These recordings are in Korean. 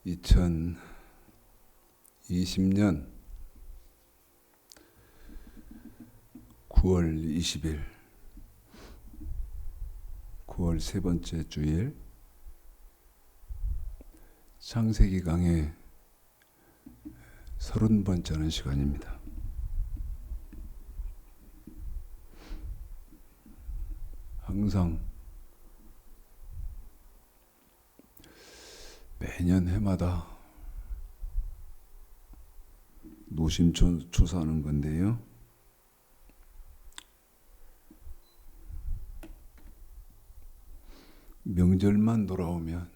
2020년 9월 20일 9월 세 번째 주일 창세기 강의 30번째 하는 시간입니다. 항상 매년 해마다 노심초사하는 건데요. 명절만 돌아오면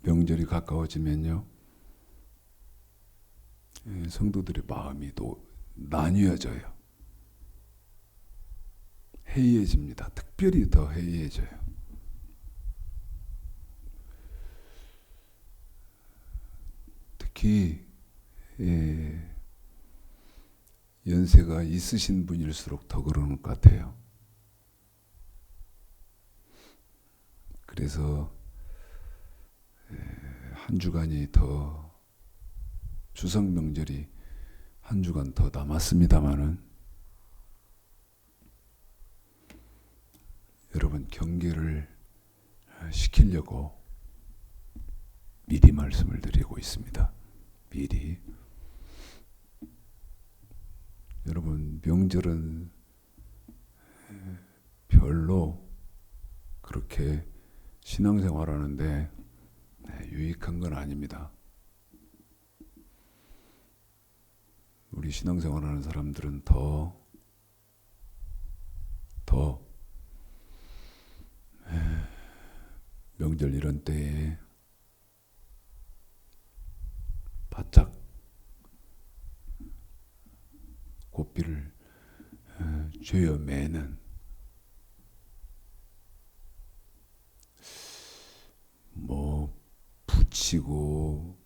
명절이 가까워지면요, 성도들의 마음이 또 나뉘어져요. 해이해집니다. 특별히 더 해이해져요. 특히 연세가 있으신 분일수록 더 그러는 것 같아요. 그래서 한 주간이 더, 추석 명절이 한 주간 더 남았습니다마는 여러분 경계를 시키려고 미리 말씀을 드리고 있습니다. 미리. 여러분 명절은 별로 그렇게 신앙생활하는데 유익한 건 아닙니다. 우리 신앙생활하는 사람들은 더 명절 이런 때에 바짝 고삐를 죄어 매는 뭐 붙이고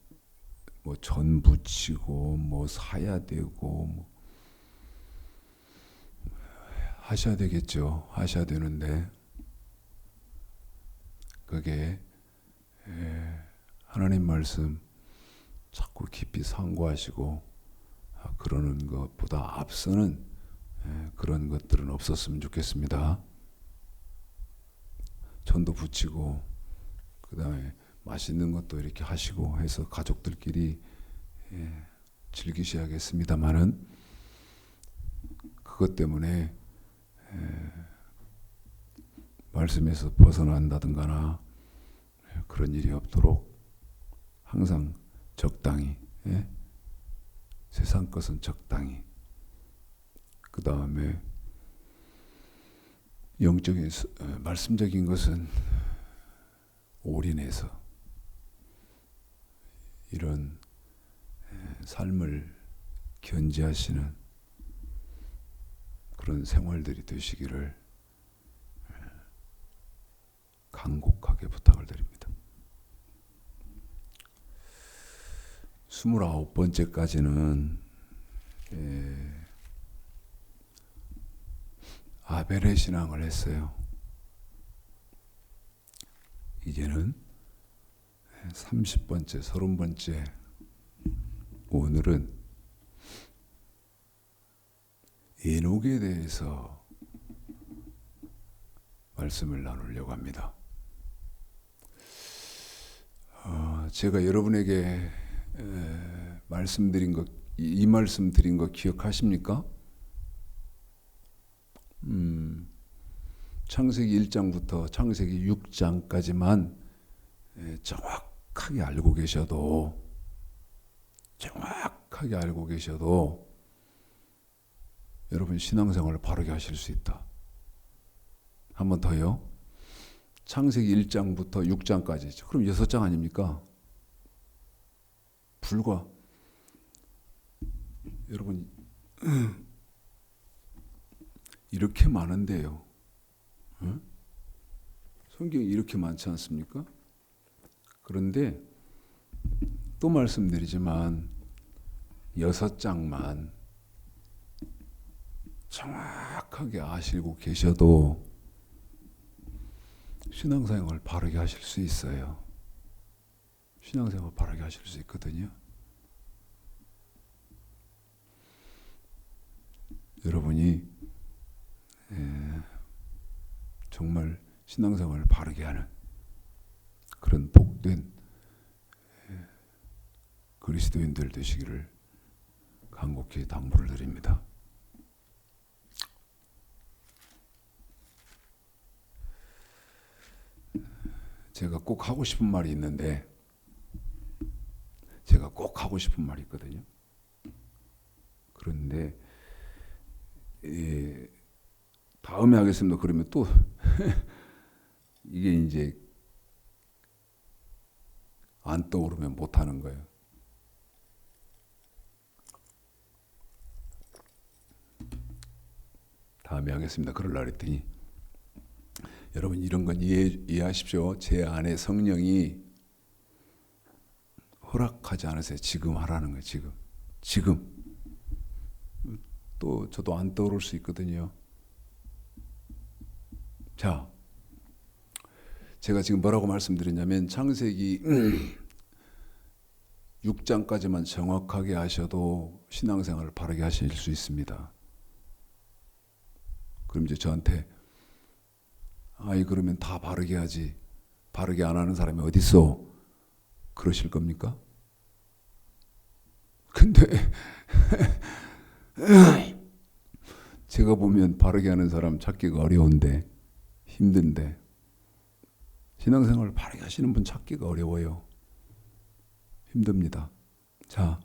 뭐 전 붙이고 뭐 사야 되고 뭐 하셔야 되겠죠. 하셔야 되는데 그게 하나님 말씀 자꾸 깊이 상고하시고 그러는 것보다 앞서는 그런 것들은 없었으면 좋겠습니다. 전도 붙이고 그 다음에 맛있는 것도 이렇게 하시고 해서 가족들끼리 즐기셔야겠습니다만은 그것 때문에 말씀에서 벗어난다든가나 그런 일이 없도록 항상 적당히, 세상 것은 적당히, 그 다음에 영적인 말씀적인 것은 올인해서 이런 삶을 견지하시는 그런 생활들이 되시기를 간곡하게 부탁을 드립니다. 29번째까지는 아벨의 신앙을 했어요. 이제는 30번째, 30번째 오늘은 에녹에 대해서 말씀을 나누려고 합니다. 제가 여러분에게 말씀드린 것, 이 말씀 드린 거 기억하십니까? 창세기 1장부터 창세기 6장까지만 정확하게 알고 계셔도 여러분 신앙생활을 바르게 하실 수 있다. 한 번 더요. 창세기 1장부터 6장까지. 그럼 6장 아닙니까? 불과 여러분 이렇게 많은데요. 성경이 이렇게 많지 않습니까? 그런데 또 말씀드리지만 6장만 정확하게 아시고 계셔도 신앙생활을 바르게 하실 수 있어요. 신앙생활 바르게 하실 수 있거든요. 여러분이 정말 신앙생활을 바르게 하는 그런 복된 그리스도인들 되시기를 간곡히 당부를 드립니다. 제가 꼭 하고 싶은 말이 있는데, 제가 꼭 하고 싶은 말이 있거든요. 그런데 다음에 하겠습니다. 그러면 또 이게 이제 안 떠오르면 못 하는 거예요. 다음에 하겠습니다. 그러려고 했더니 여러분 이런 건 이해하십시오. 제 안에 성령이 허락하지 않으세요. 지금 하라는 거예요. 지금. 또 저도 안 떠오를 수 있거든요. 자, 제가 지금 뭐라고 말씀드렸냐면 창세기 6장까지만 정확하게 하셔도 신앙생활을 바르게 하실 수 있습니다. 그럼 이제 저한테 그러면 다 바르게 하지, 바르게 안 하는 사람이 어디 있어? 그러실 겁니까? 근데 제가 보면 바르게 하는 사람 찾기가 어려운데, 힘든데, 신앙생활을 바르게 하시는 분 찾기가 어려워요. 힘듭니다. 자,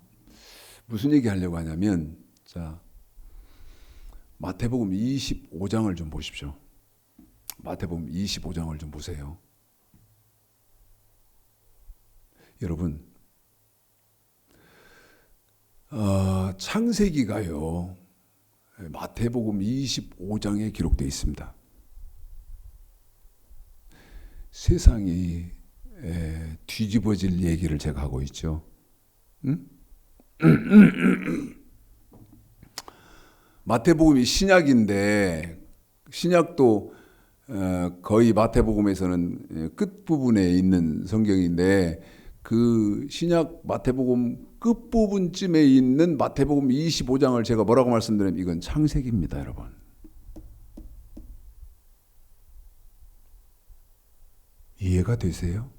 무슨 얘기 하려고 하냐면, 자, 마태복음 25장을 좀 보십시오. 마태복음 25장을 좀 보세요. 여러분, 창세기가요, 마태복음 25장에 기록되어 있습니다. 세상이 뒤집어질 얘기를 제가 하고 있죠. 응? 마태복음이 신약인데, 신약도 거의 마태복음에서는 끝부분에 있는 성경인데, 그 신약 마태복음 끝부분쯤에 있는 마태복음 25장을 제가 뭐라고 말씀드리면 이건 창세기입니다, 여러분. 이해가 되세요?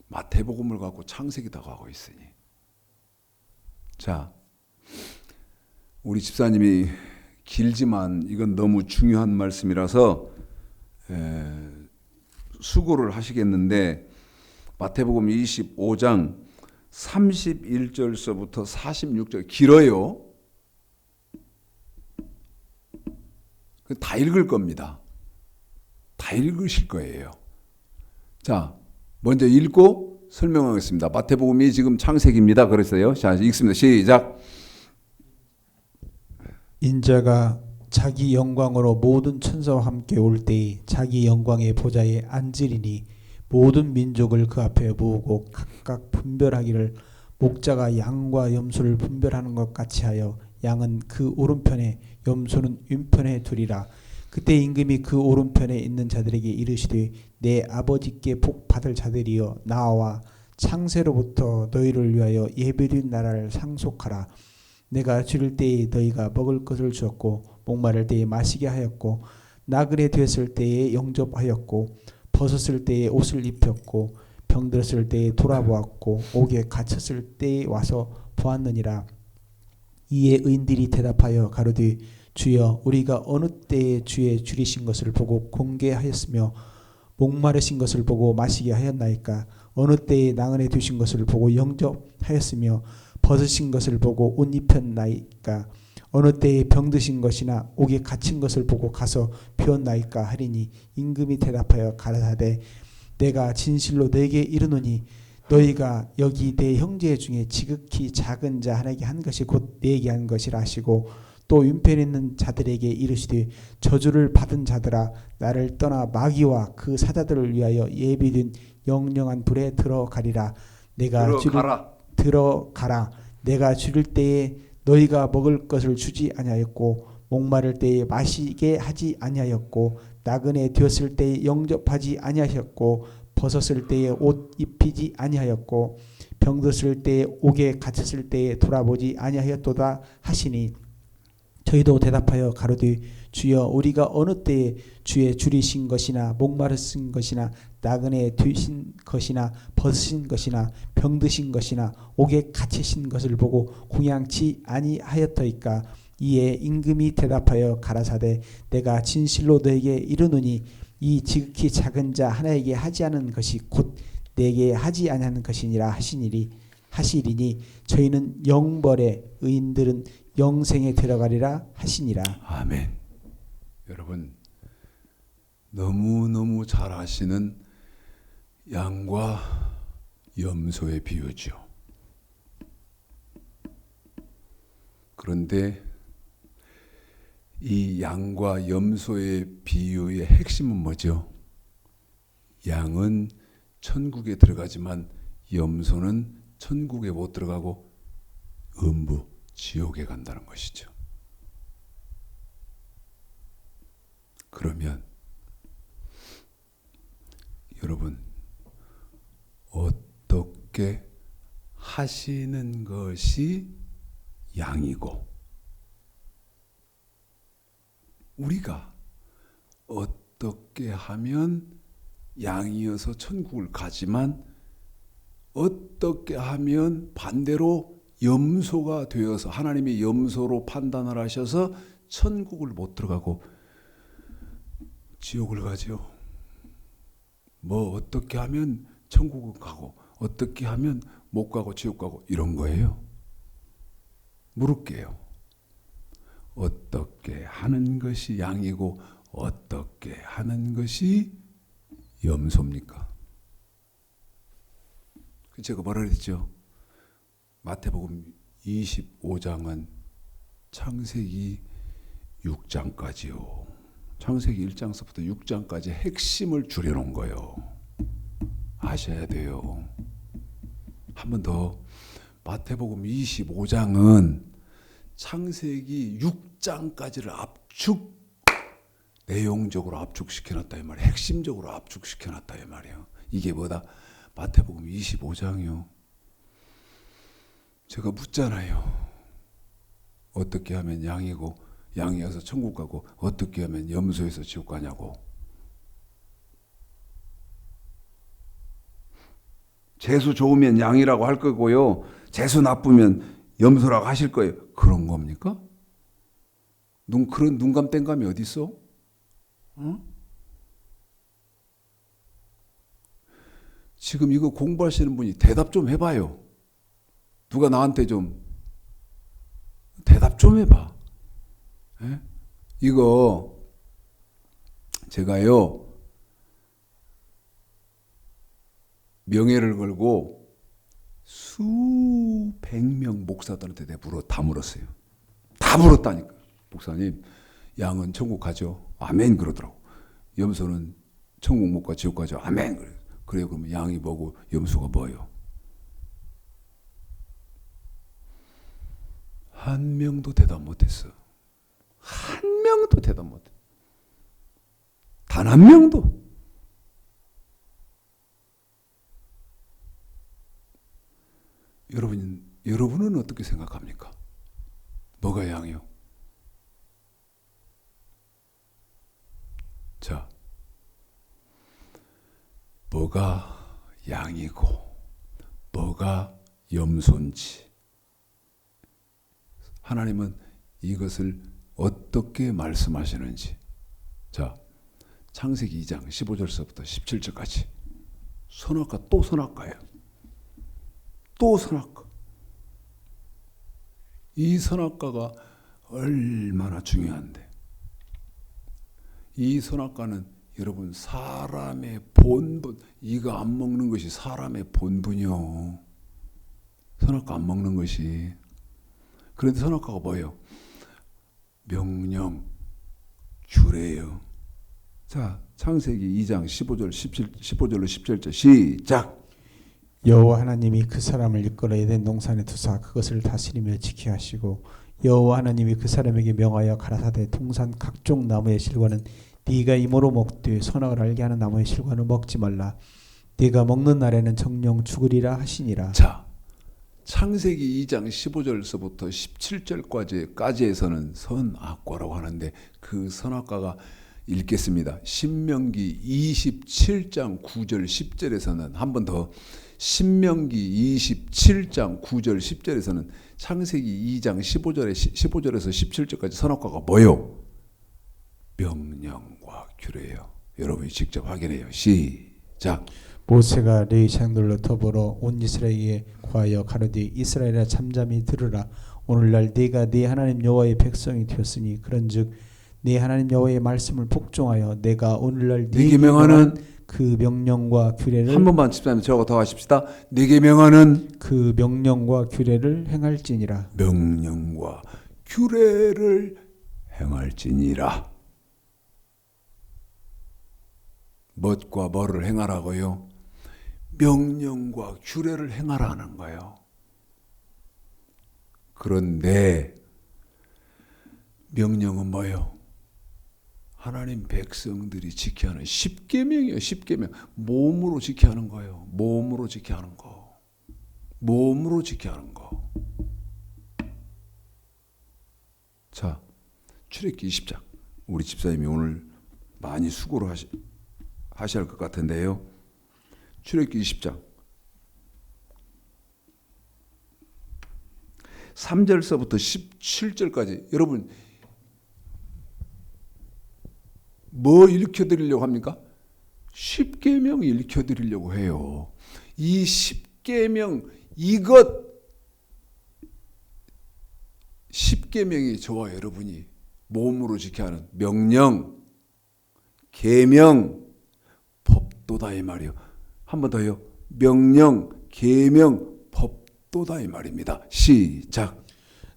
마태복음을 갖고 창세기다고 하고 있으니. 자, 우리 집사님이 길지만 이건 너무 중요한 말씀이라서 수고를 하시겠는데, 마태복음 25장 31절서부터 46절 길어요. 다 읽을 겁니다. 다 읽으실 거예요. 자, 먼저 읽고 설명하겠습니다. 마태복음이 지금 창세기입니다. 그랬어요. 자, 읽습니다. 시작. 인자가 자기 영광으로 모든 천사와 함께 올 때에 자기 영광의 보좌에 앉으리니 모든 민족을 그 앞에 모으고 각각 분별하기를 목자가 양과 염소를 분별하는 것 같이 하여 양은 그 오른편에 염소는 왼편에 두리라. 그때 임금이 그 오른편에 있는 자들에게 이르시되 내 아버지께 복 받을 자들이여 나와 창세로부터 너희를 위하여 예비된 나라를 상속하라. 내가 줄일 때에 너희가 먹을 것을 주었고 목마를 때에 마시게 하였고 나그네 되었을 때에 영접하였고 벗었을 때에 옷을 입혔고 병들었을 때에 돌아보았고 옥에 갇혔을 때에 와서 보았느니라. 이에 의인들이 대답하여 가로되 주여 우리가 어느 때에 주의 줄이신 것을 보고 공개하였으며 목마르신 것을 보고 마시게 하였나이까. 어느 때에 나그네 되신 것을 보고 영접하였으며 벗으신 것을 보고 옷 입혔나이까. 어느 때에 병드신 것이나 옥에 갇힌 것을 보고 가서 비웠나이까 하리니 임금이 대답하여 가라사대 내가 진실로 너에게 이르노니 너희가 여기 내 형제 중에 지극히 작은 자 하나에게 한 것이 곧 내게 한 것이라 하시고 또 왼편에 있는 자들에게 이르시되 저주를 받은 자들아 나를 떠나 마귀와 그 사자들을 위하여 예비된 영영한 불에 들어가리라. 내가 들어가라. 내가 줄일 때에 너희가 먹을 것을 주지 아니하였고 목마를 때에 마시게 하지 아니하였고 나그네 되었을 때에 영접하지 아니하셨고 벗었을 때에 옷 입히지 아니하였고 병들었을 때에 옥에 갇혔을 때에 돌아보지 아니하였도다 하시니 저희도 대답하여 가로되 주여 우리가 어느 때에 주의 줄이신 것이나 목마르신 것이나 나그네 되신 것이나 벗으신 것이나 병드신 것이나 옥에 갇히신 것을 보고 공양치 아니하였더이까. 이에 임금이 대답하여 가라사대 내가 진실로 너에게 이르노니 이 지극히 작은 자 하나에게 하지 않은 것이 곧 내게 하지 아니하는 것이니라 하시리니 저희는 영벌에 의인들은 영생에 들어가리라 하시니라. 아멘. 여러분 너무너무 잘 아시는 양과 염소의 비유죠. 그런데 이 양과 염소의 비유의 핵심은 뭐죠? 양은 천국에 들어가지만 염소는 천국에 못 들어가고 음부, 지옥에 간다는 것이죠. 그러면 여러분 어떻게 하시는 것이 양이고 우리가 어떻게 하면 양이어서 천국을 가지만 어떻게 하면 반대로 염소가 되어서 하나님의 염소로 판단을 하셔서 천국을 못 들어가고 지옥을 가죠. 뭐 어떻게 하면 천국을 가고 어떻게 하면 못 가고 지옥 가고 이런 거예요. 물을게요. 어떻게 하는 것이 양이고 어떻게 하는 것이 염소입니까? 제가 뭐라 그랬죠? 마태복음 25장은 창세기 6장까지요. 창세기 1장서부터 6장까지 핵심을 줄여놓은 거예요. 아셔야 돼요. 한 번 더. 마태복음 25장은 창세기 6장까지를 내용적으로 압축시켜놨다 이 말이에요. 핵심적으로 압축시켜놨다 이 말이에요. 이게 뭐다? 마태복음 25장이요. 제가 묻잖아요. 어떻게 하면 양이고 양이어서 천국 가고 어떻게 하면 염소에서 지옥 가냐고. 재수 좋으면 양이라고 할 거고요. 재수 나쁘면 염소라고 하실 거예요. 그런 겁니까? 그런 눈감 땡감이 어디 있어? 어? 지금 이거 공부하시는 분이 대답 좀 해봐요. 누가 나한테 좀 대답 좀 해봐. 에? 이거 제가요 명예를 걸고 수백 명 목사들한테 내가 다 물었어요. 다 물었다니까. 목사님, 양은 천국 가죠? 아멘 그러더라고. 염소는 천국 못 가 지옥 가죠? 아멘 그래요. 그래요. 그러면 양이 뭐고 염소가 뭐예요? 한 명도 대답 못했어. 한 명도 대답 못해. 단 한 명도. 여러분은 어떻게 생각합니까? 뭐가 양이요? 자, 뭐가 양이고 뭐가 염소인지 하나님은 이것을 어떻게 말씀하시는지. 자, 창세기 2장 15절서부터 17절까지 선악과 또 선악과예요. 또 선악과. 이 선악과가 얼마나 중요한데. 이 선악과는 여러분 사람의 본분, 이거 안 먹는 것이 사람의 본분이요. 선악과 안 먹는 것이. 그런데 선악과가 뭐예요? 명령, 규례예요. 자, 창세기 2장 15절로 17절 시작. 여호와 하나님이 그 사람을 이끌어 에덴 동산에 두사 그것을 다스리며 지켜 하시고 여호와 하나님이 그 사람에게 명하여 가라사대 동산 각종 나무의 실과는 네가 이모로 먹되 선악을 알게 하는 나무의 실과는 먹지 말라. 네가 먹는 날에는 정령 죽으리라 하시니라. 자, 창세기 2장 15절서부터 17절까지에서는 선악과라고 하는데 그 선악과가 읽겠습니다. 신명기 27장 9절 10절에서는 한 번 더 신명기 27장 9절 10절에서는 창세기 2장 15절에서 17절까지 선악과가 뭐요? 명령과 규례예요. 여러분이 직접 확인해요. 시작. 모세가 레위 장들로 더불어 온 이스라엘에게 구하여 가로되 이스라엘아 잠잠히 들으라. 오늘날 네가 네 하나님 여호와의 백성이 되었으니 그런즉 네 하나님 여호와의 말씀을 복종하여 내가 오늘날 네게 명하는 그 명령과 규례를 한 번만 집사님 저하고 더 하십시다. 네게 명하는 그 명령과 규례를 행할지니라. 명령과 규례를 행할지니라. 뭣과 뭐를 행하라고요? 명령과 규례를 행하라는 거예요. 그런데 명령은 뭐예요? 하나님 백성들이 지켜야 하는 10계명이에요. 10계명. 몸으로 지켜야 하는 거예요. 몸으로 지켜야 하는 거. 몸으로 지켜야 하는 거. 자, 출애굽기 20장. 우리 집사님이 오늘 많이 수고를 하셔야 할 것 같은데요. 출애굽기 20장 3절서부터 17절까지 여러분 뭐 일으켜드리려고 합니까? 10계명 일으켜드리려고 해요. 이 10계명 이것 10계명이 저와 여러분이 몸으로 지켜야 하는 명령, 계명, 법도다 이 말이요. 한 번 더요. 명령, 계명, 법도다 이 말입니다. 시작.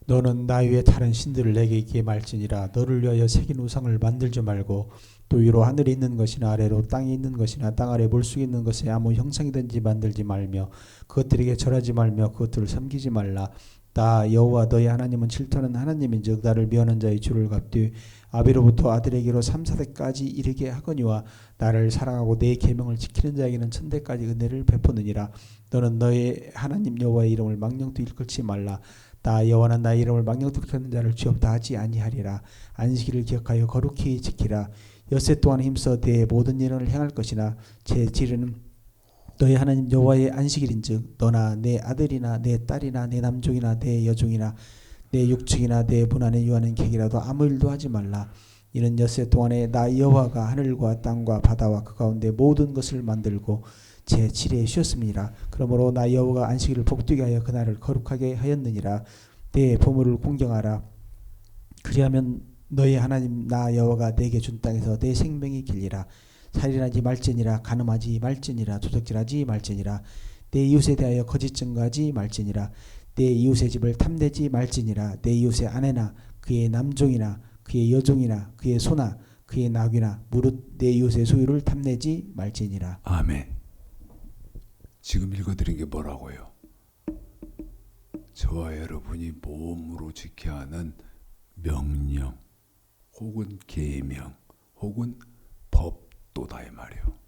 너는 나 위에 다른 신들을 내게 있게 말지니라. 너를 위하여 새긴 우상을 만들지 말고 또 위로 하늘에 있는 것이나 아래로 땅에 있는 것이나 땅 아래 물속에 있는 것에 아무 형상이든지 만들지 말며 그것들에게 절하지 말며 그것들을 섬기지 말라. 나 여호와 너희 하나님은 질투하는 하나님인즉 나를 미워하는 자의 주를 갚되 아비로부터 아들에게로 3, 4대까지 이르게 하거니와 나를 사랑하고 내 계명을 지키는 자에게는 천대까지 은혜를 베푸느니라. 너는 너의 하나님 여호와의 이름을 망령도 일컬지 말라. 나 여호와는 나의 이름을 망령도 일컫는 자를 죄없다 하지 아니하리라. 안식일을 기억하여 거룩히 지키라. 엿새 동안 힘써 내 모든 일을 행할 것이나 제7일은 너희 하나님 여호와의 안식일인즉 너나 내 아들이나 내 딸이나 내 남종이나 내 여종이나 내 육축이나 내 문 안에 유하는 객이라도 아무 일도 하지 말라. 이는 엿새 동안에 나 여호와가 하늘과 땅과 바다와 그 가운데 모든 것을 만들고 제7일에 쉬었습니다. 그러므로 나 여호와가 안식일을 복되게 하여 그날을 거룩하게 하였느니라. 내 보물을 공경하라. 그리하면 너희 하나님 나 여호와가 내게 준 땅에서 내 생명이 길리라. 살인하지 말지니라. 간음하지 말지니라. 도적질하지 말지니라. 내 이웃에 대하여 거짓 증거하지 말지니라. 내 이웃의 집을 탐내지 말지니라. 내 이웃의 아내나 그의 남종이나 그의 여종이나 그의 소나 그의 나귀나 무릇 내 이웃의 소유를 탐내지 말지니라. 아멘. 지금 읽어드린 게 뭐라고요? 저와 여러분이 몸으로 지켜야 하는 명령 혹은 계명 혹은 법도다 이 말이에요.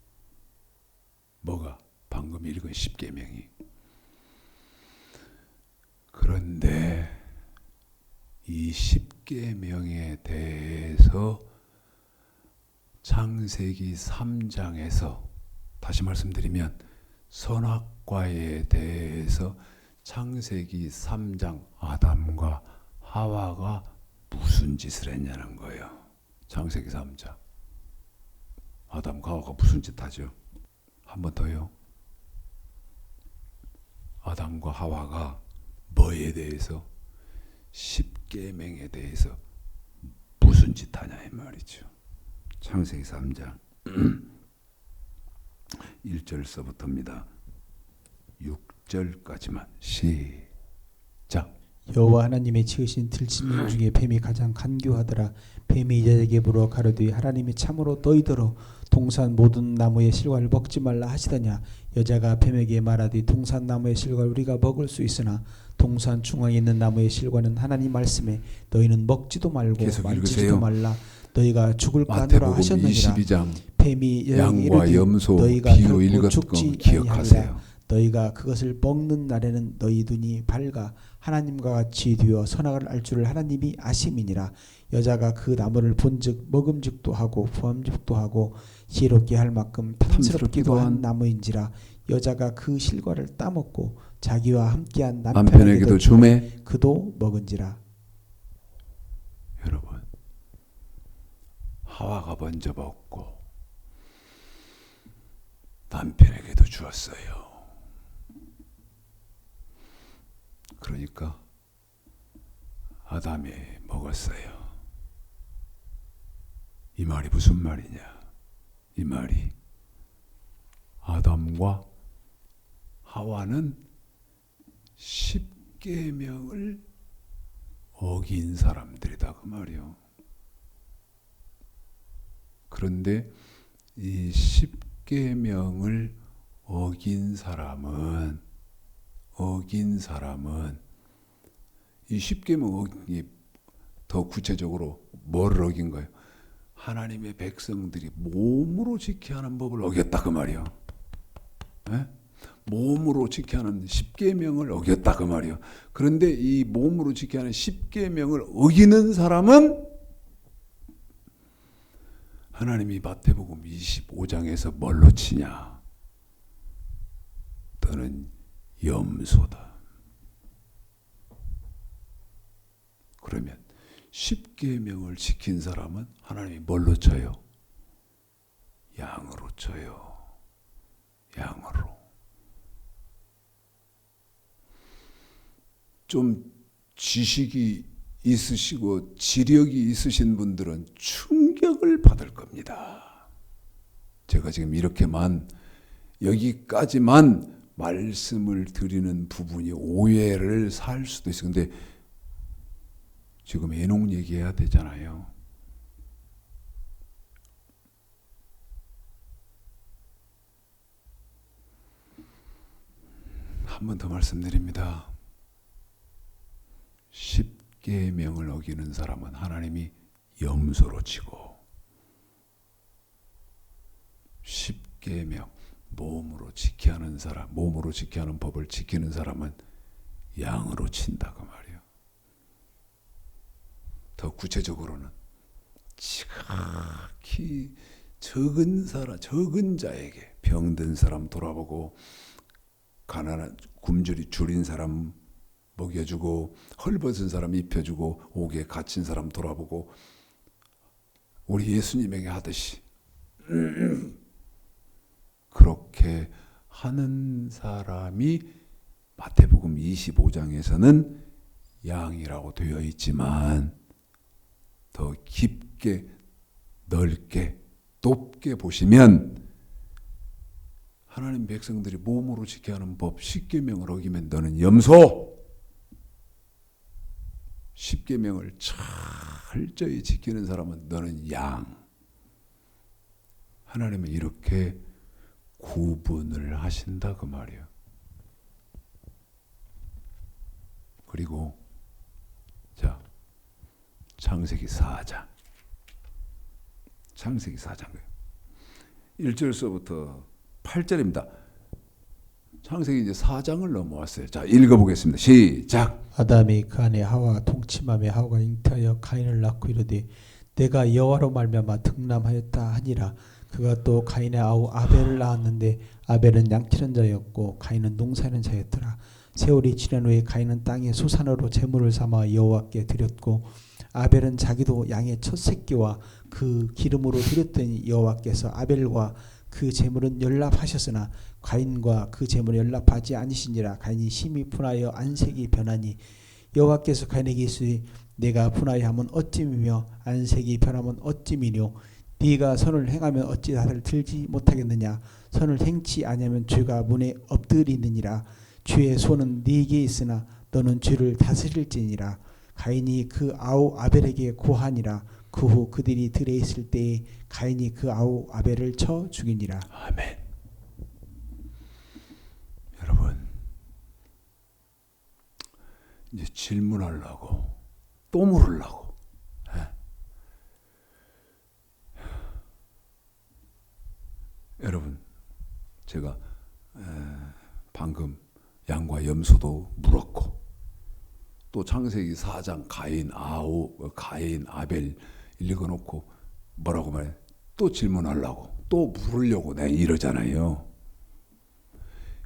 뭐가? 방금 읽은 10계명이. 그런데 이 10계명에 대해서 창세기 3장에서 다시 말씀드리면 선악과에 대해서 창세기 3장 아담과 하와가 무슨 짓을 했냐는 거예요. 창세기 3장 아담과 하와가 무슨 짓 하죠? 한 번 더요. 아담과 하와가 뭐에 대해서? 10계명에 대해서 무슨 짓 하냐 이 말이죠. 창세기 3장 1절서부터입니다. 6절까지만 시작. 여호와 하나님의 지으신 들짐승 중에 뱀이 가장 간교하더라. 뱀이 여자에게 물어 가로되 하나님이 참으로 너희더러 동산 모든 나무의 실과를 먹지 말라 하시더냐. 여자가 뱀에게 말하되 동산 나무의 실과를 우리가 먹을 수 있으나 동산 중앙에 있는 나무의 실과는 하나님 말씀에 너희는 먹지도 말고 계속 만지지도 읽으세요. 말라. 너희가 죽을까 하노라 마태복음 하셨느니라. 22장 뱀이 여자에게 양과 이르되 염소 너희가 비유 결코 읽었던 거 죽지 기억하세요. 아니하리라. 너희가 그것을 먹는 날에는 너희 눈이 밝아 하나님과 같이 되어 선악을 알 줄을 하나님이 아심이니라. 여자가 그 나무를 본즉 먹음직도 하고 부함직도 하고 지혜롭게 할 만큼 탐스럽기도 한 나무인지라. 여자가 그 실과를 따먹고 자기와 함께한 남편에게도 주매 그도 먹은지라. 여러분, 하와가 먼저 먹고 남편에게도 주었어요. 그러니까 아담이 먹었어요. 이 말이 무슨 말이냐? 이 말이 아담과 하와는 십계명을 어긴 사람들이다 그 말이요. 그런데 이 십계명을 어긴 사람은 이 십계명 어기 더 구체적으로 뭘 어긴 거예요? 하나님의 백성들이 몸으로 지켜야 하는 법을 어겼다 그 말이요. 네? 몸으로 지켜야 하는 십계명을 어겼다 그 말이요. 그런데 이 몸으로 지켜야 하는 십계명을 어기는 사람은 하나님이 마태복음 25장에서 뭘로 치냐? 너는 염소다. 그러면 십계명을 지킨 사람은 하나님이 뭘로 쳐요? 양으로 쳐요. 양으로. 좀 지식이 있으시고 지력이 있으신 분들은 충격을 받을 겁니다. 제가 지금 이렇게만 여기까지만 말씀을 드리는 부분이 오해를 살 수도 있어요. 근데 지금 애농 얘기해야 되잖아요. 한 번 더 말씀드립니다. 십계명을 어기는 사람은 하나님이 염소로 치고 십계명 몸으로 지켜야 하는 사람, 몸으로 지켜야 하는 법을 지키는 사람은 양으로 친다 그 말이에요. 더 구체적으로는 지극히 적은 사람, 적은 자에게 병든 사람 돌아보고 가난한 굶주리 줄인 사람 먹여주고 헐벗은 사람 입혀주고 옥에 갇힌 사람 돌아보고 우리 예수님에게 하듯이 그렇게 하는 사람이 마태복음 25장에서는 양이라고 되어 있지만 더 깊게 넓게 높게 보시면 하나님 백성들이 몸으로 지켜야 하는 법 십계명을 어기면 너는 염소, 십계명을 철저히 지키는 사람은 너는 양. 하나님은 이렇게 구분을 하신다 그 말이에요. 그리고 자 창세기 4장 1절서부터 8절입니다. 창세기 이제 4장을 넘어왔어요. 자 읽어보겠습니다. 시작. 아담이 그 아내 하와가 동침함에 하와가 잉태하여 가인을 낳고 이르되 내가 여호와로 말미암아 등남하였다 하니라. 그가 또 가인의 아우 아벨을 낳았는데 아벨은 양치는 자였고 가인은 농사하는 자였더라. 세월이 지난 후에 가인은 땅의 소산으로 제물을 삼아 여호와께 드렸고 아벨은 자기도 양의 첫 새끼와 그 기름으로 드렸더니 여호와께서 아벨과 그 제물은 연락하셨으나 가인과 그 제물은 연락하지 아니시니라. 가인이 심히 분하여 안색이 변하니 여호와께서 가인에게 이르시되 내가 분하여 하면 어찌미며 안색이 변하면 어찌미뇨. 네가 선을 행하면 어찌 나를 들지 못하겠느냐. 선을 행치 아니하면 죄가 문에 엎드리느니라. 주의 손은 네게 있으나 너는 죄를 다스릴지니라. 가인이 그 아우 아벨에게 고하니라. 그 후 그들이 들에 있을 때에 가인이 그 아우 아벨을 쳐 죽이니라. 아멘. 여러분, 이제 질문하려고 또 물으려고. 여러분, 제가 방금 양과 염소도 물었고, 또 창세기 4장 가인 아벨 읽어놓고 뭐라고 말해? 또 질문하려고, 또 물으려고 내가 이러잖아요.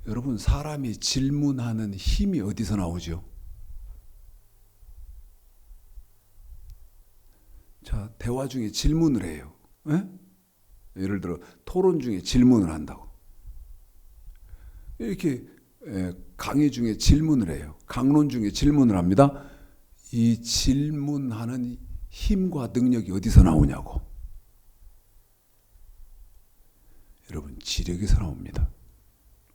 여러분, 사람이 질문하는 힘이 어디서 나오죠? 자, 대화 중에 질문을 해요. 에? 예를 들어 토론 중에 질문을 한다고. 이렇게 강의 중에 질문을 해요. 강론 중에 질문을 합니다. 이 질문하는 힘과 능력이 어디서 나오냐고. 여러분, 지력에서 나옵니다.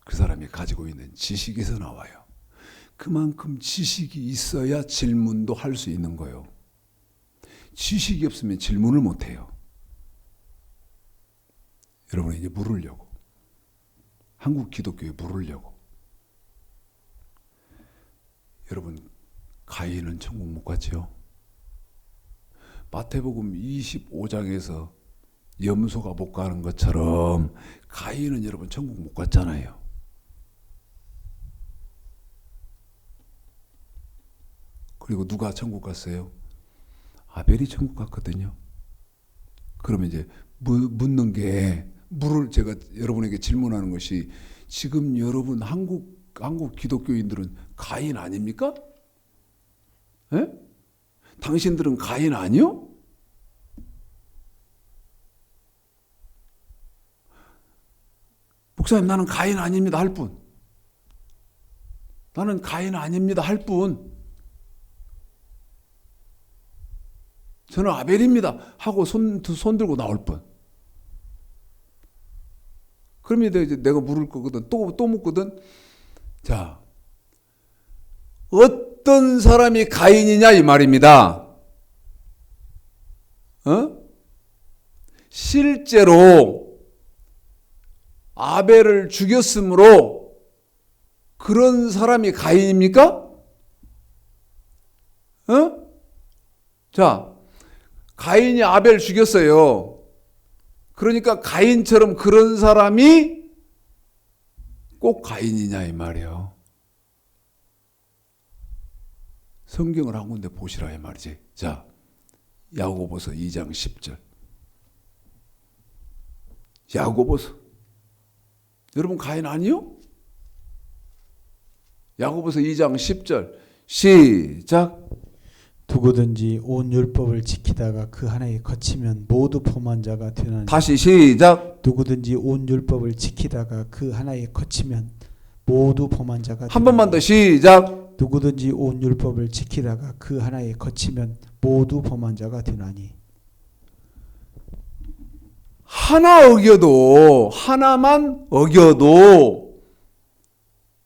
그 사람이 가지고 있는 지식에서 나와요. 그만큼 지식이 있어야 질문도 할 수 있는 거예요. 지식이 없으면 질문을 못 해요. 여러분, 이제 물으려고. 한국 기독교에 물으려고. 여러분, 가인은 천국 못 갔지요? 마태복음 25장에서 염소가 못 가는 것처럼 가인은 여러분 천국 못 갔잖아요. 그리고 누가 천국 갔어요? 아벨이 천국 갔거든요. 그러면 이제 묻는 게, 제가 여러분에게 질문하는 것이, 지금 여러분 한국 기독교인들은 가인 아닙니까? 에? 당신들은 가인 아니요? 목사님, 나는 가인 아닙니다 할 뿐. 나는 가인 아닙니다 할 뿐. 저는 아벨입니다 하고 손 들고 나올 뿐. 그러면 이제 내가 물을 거거든. 또 묻거든. 자, 어떤 사람이 가인이냐 이 말입니다. 실제로 아벨을 죽였으므로 그런 사람이 가인입니까? 자, 가인이 아벨 죽였어요. 그러니까 가인처럼 그런 사람이 꼭 가인이냐 이 말이에요. 성경을 한 군데 보시라 이 말이지. 자, 야고보서 2장 10절. 야고보서. 여러분, 가인 아니요? 야고보서 2장 10절. 시작. 누구든지 온 율법을 지키다가 그 하나에 거치면 모두 범한 자가 되나니. 다시 시작. 누구든지 온 율법을 지키다가 그 하나에 거치면 모두 범한 자가 되나니. 한 번만 더 시작. 누구든지 온 율법을 지키다가 그 하나에 거치면 모두 범한 자가 되나니. 하나만 어겨도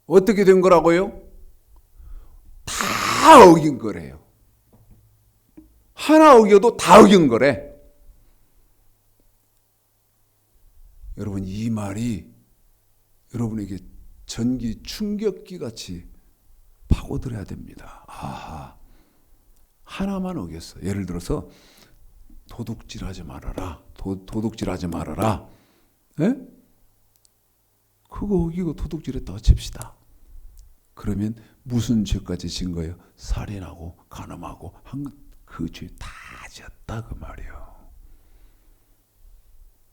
어떻게 된 거라고요? 다 어긴 거래요. 하나 어겨도 다 어긴 거래. 여러분, 이 말이 여러분에게 전기 충격기 같이 파고들어야 됩니다. 아하, 하나만 어겼어. 예를 들어서 도둑질하지 말아라. 도둑질하지 말아라. 에? 그거 어기고 도둑질했다고 칩시다. 그러면 무슨 죄까지 진 거예요? 살인하고 간음하고 그 죄 다 지었다 그 말이에요.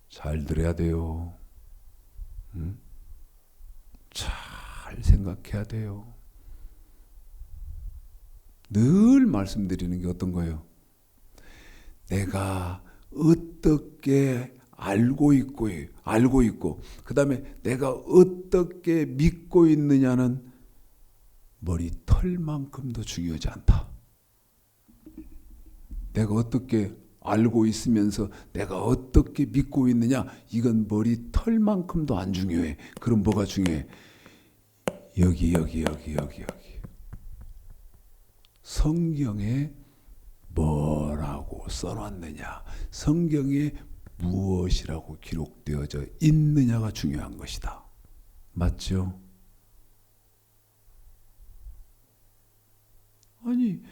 잘 들어야 돼요. 잘 생각해야 돼요. 늘 말씀드리는 게 어떤 거예요? 내가 어떻게 알고 있고 그 다음에 내가 어떻게 믿고 있느냐는 머리털만큼도 중요하지 않다. 내가 어떻게 알고 있으면서 내가 어떻게 믿고 있느냐, 이건 머리털만큼도 안 중요해. 그럼 뭐가 중요해? 여기. 성경에 뭐라고 써놨느냐, 성경에 무엇이라고 기록되어져 있느냐가 중요한 것이다. 맞죠? 아니,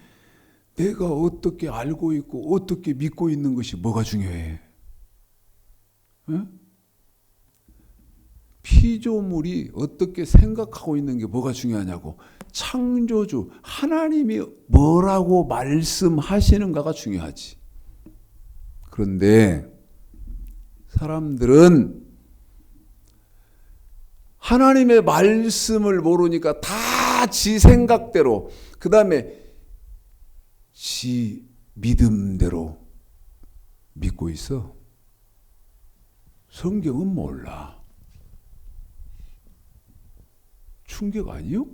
내가 어떻게 알고 있고 어떻게 믿고 있는 것이 뭐가 중요해? 에? 피조물이 어떻게 생각하고 있는 게 뭐가 중요하냐고. 창조주 하나님이 뭐라고 말씀하시는가가 중요하지. 그런데 사람들은 하나님의 말씀을 모르니까 다 지 생각대로, 그 다음에 지 믿음대로 믿고 있어. 성경은 몰라. 충격 아니요?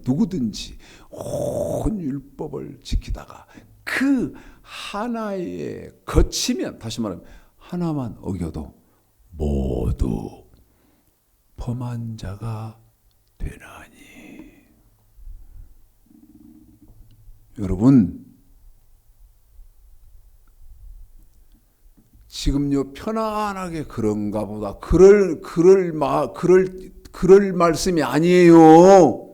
누구든지 온 율법을 지키다가 그 하나에 거치면, 다시 말하면 하나만 어겨도 모두 범한 자가 되나니. 여러분, 지금요 편안하게 그런가 보다. 그럴 말씀이 아니에요.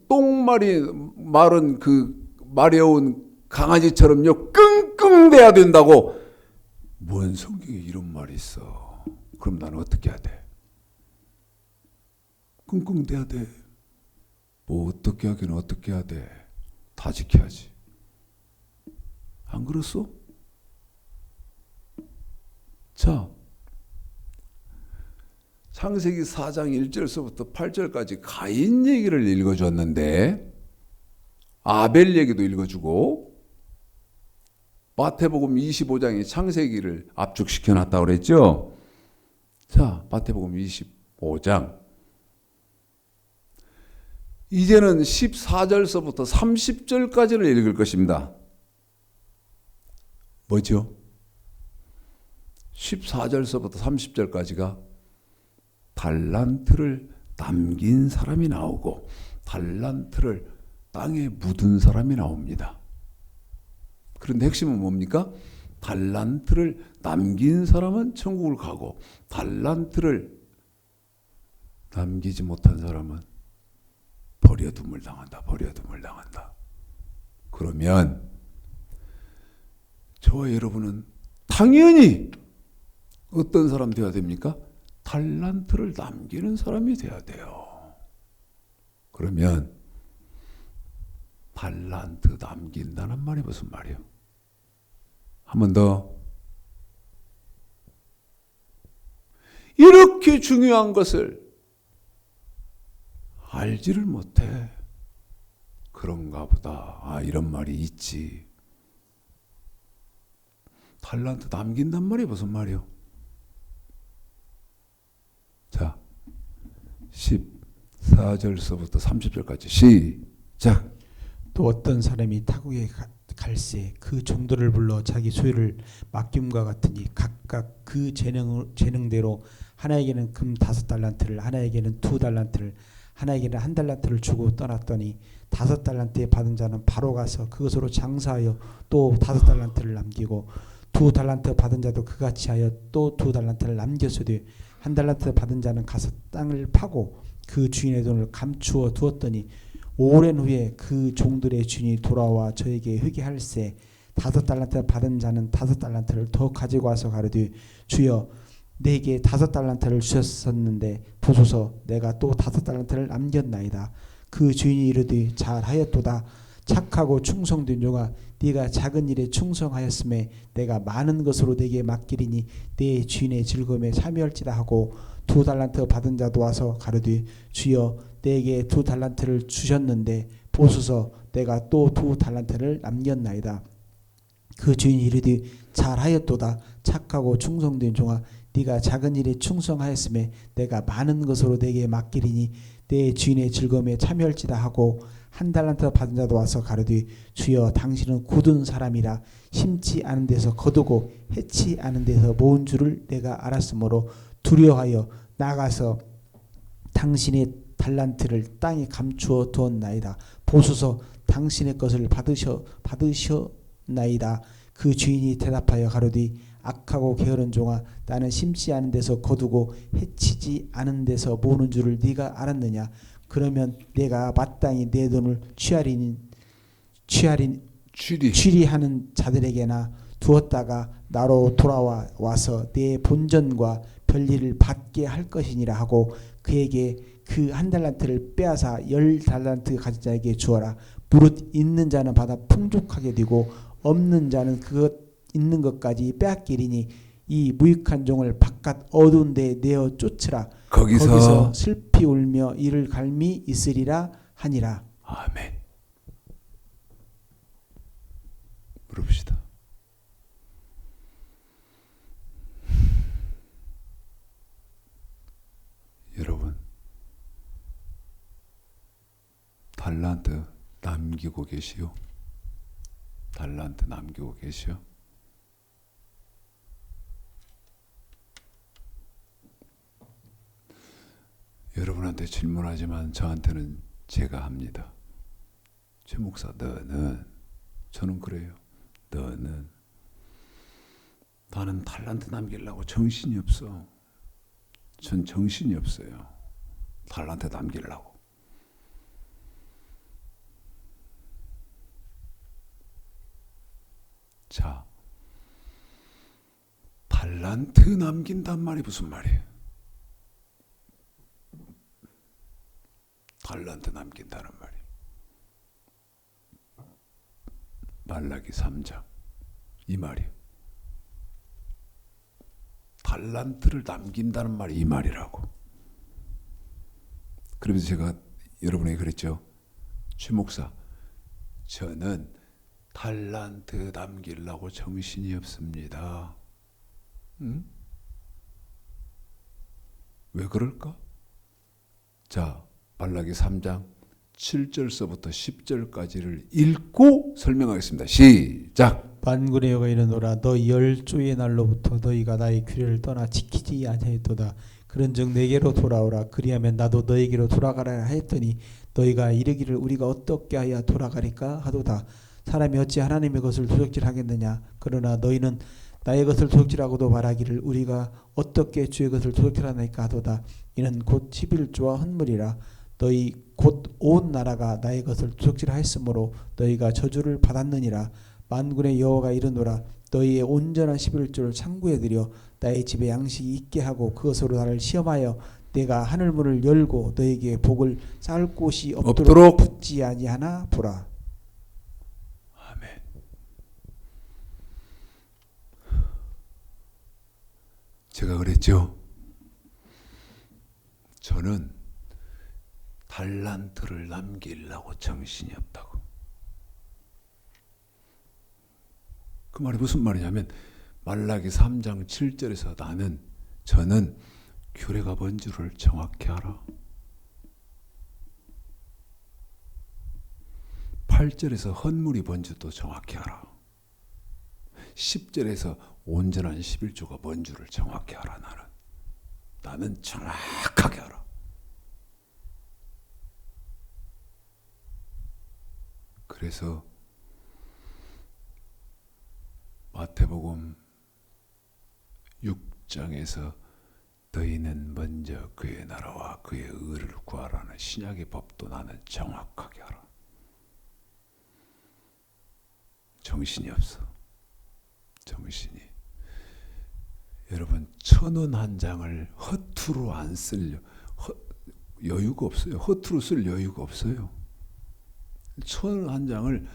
똥말이 마른 그 마려운 강아지처럼요 끙끙대야 된다고. 뭔 성경에 이런 말이 있어. 그럼 나는 어떻게 해야 돼? 끙끙대야 돼. 뭐 어떻게 하긴 어떻게 해야 돼. 다 지켜야지. 안 그렇소? 자, 창세기 4장 1절서부터 8절까지 가인 얘기를 읽어줬는데, 아벨 얘기도 읽어주고, 마태복음 25장에 창세기를 압축시켜놨다고 그랬죠. 자, 마태복음 25장. 이제는 14절서부터 30절까지를 읽을 것입니다. 뭐죠? 14절서부터 30절까지가 달란트를 남긴 사람이 나오고 달란트를 땅에 묻은 사람이 나옵니다. 그런데 핵심은 뭡니까? 달란트를 남긴 사람은 천국을 가고 달란트를 남기지 못한 사람은 버려둠을 당한다. 그러면 저와 여러분은 당연히 어떤 사람 되어야 됩니까? 달란트를 남기는 사람이 되어야 돼요. 그러면 달란트 남긴다는 말이 무슨 말이에요? 한 번 더. 이렇게 중요한 것을 알지를 못해. 그런가 보다. 이런 말이 있지. 달란트 남긴단 말이 무슨 말이에요? 자, 14절서부터 30절까지 시작. 또 어떤 사람이 타국에 갈새 그 종들을 불러 자기 소유를 맡김과 같으니 각각 그 재능대로 하나에게는 금 5달란트를, 하나에게는 2달란트를, 하나에게는 1달란트를 주고 떠났더니 5달란트에 받은 자는 바로 가서 그것으로 장사하여 또 5달란트를 남기고 2달란트 받은 자도 그같이 하여 또 2달란트를 남겼으되 1달란트 받은 자는 가서 땅을 파고 그 주인의 돈을 감추어 두었더니 오랜 후에 그 종들의 주인이 돌아와 저에게 회개할세 5달란트 받은 자는 5달란트를 더 가지고 와서 가로되 주여 내게 5달란트를 주셨었는데 보소서 내가 또 5달란트를 남겼나이다. 그 주인이 이르되 잘하였도다. 착하고 충성된 종아 네가 작은 일에 충성하였음에 내가 많은 것으로 네게 맡기리니 네 주인의 즐거움에 참여할지다 하고 2달란트 받은 자도 와서 가로되 주여 내게 2달란트를 주셨는데 보소서 내가 또 2달란트를 남겼나이다. 그 주인이 이르되 잘하였도다. 착하고 충성된 종아 네가 작은 일에 충성하였음에 내가 많은 것으로 네게 맡기리니 내 주인의 즐거움에 참여할지다 하고 1달란트 받은 자도 와서 가로되 주여 당신은 굳은 사람이라 심지 않은 데서 거두고 해치 않은 데서 모은 줄을 내가 알았으므로 두려워하여 나가서 당신의 달란트를 땅에 감추어 두었나이다. 보소서 당신의 것을 받으셨나이다. 그 주인이 대답하여 가로되 악하고 게으른 종아, 나는 심지 않은 데서 거두고 해치지 않은 데서 모는 줄을 네가 알았느냐? 그러면 내가 마땅히 내 돈을 취리하는 자들에게나 두었다가 나로 돌아와서 내 본전과 별일을 받게 할 것이니라 하고 그에게 그 한 달란트를 빼앗아 10달란트 가진 자에게 주어라. 무릇 있는 자는 받아 풍족하게 되고 없는 자는 그것 있는 것까지 빼앗기리니 이 무익한 종을 바깥 어두운 데에 내어 쫓으라. 거기서 슬피 울며 이를 갈미 있으리라 하니라. 아멘. 물어봅시다. 여러분, 달란트 남기고 계시오? 달란트 남기고 계시오? 여러분한테 질문하지만 저한테는 제가 합니다. 최 목사, 너는, 저는 그래요. 나는 달란트 남기려고 정신이 없어. 전 정신이 없어요. 달란트 남기려고. 자, 달란트 남긴단 말이 무슨 말이에요? 달란트 남긴다는 말이 말라기 3장 이 말이에요. 달란트를 남긴다는 말이 이 말이라고. 그러면서 제가 여러분에게 그랬죠. 최 목사, 저는 달란트 남기려고 정신이 없습니다. 응? 왜 그럴까? 자, 말라기 3장 7절서부터 10절까지를 읽고 설명하겠습니다. 시작. 만군의 여호와가 이르노라 너 10조의 날로부터 너희가 나의 규례를 떠나 지키지 아니하였도다. 그런즉 내게로 돌아오라. 그리하면 나도 너에게로 돌아가라 하였더니 너희가 이르기를 우리가 어떻게 하여 돌아가리까 하도다. 사람이 어찌 하나님의 것을 도적질하겠느냐. 그러나 너희는 나의 것을 도적질하고도 말하기를 우리가 어떻게 주의 것을 도적질하나이까 하도다. 이는 곧 11조와 헌물이라. 너희 곧 온 나라가 나의 것을 도적질하였으므로 너희가 저주를 받았느니라. 만군의 여호와가 이르노라 너희의 온전한 11조를 창구에 들여 나의 집에 양식이 있게 하고 그것으로 나를 시험하여 내가 하늘 문을 열고 너에게 복을 쌓을 곳이 없도록 붙지 아니하나 보라. 아멘. 제가 그랬죠. 저는 달란트를 남기려고 정신이 없다고. 그 말이 무슨 말이냐면 말라기 3장 7절에서 저는 규례가 뭔지를 정확히 알아. 8절에서 헌물이 뭔지도 정확히 알아. 10절에서 온전한 11조가 뭔지를 정확히 알아. 나는 정확하게 알아. 그래서 마태복음 6장에서 너희는 먼저 그의 나라와 그의 의를 구하라는 신약의 법도 나는 정확하게 알아. 정신이 없어. 정신이. 여러분 1,000원 한 장을 허투루 안 쓸 여유가 없어요. 허투루 쓸 여유가 없어요. 1,000원 한 장을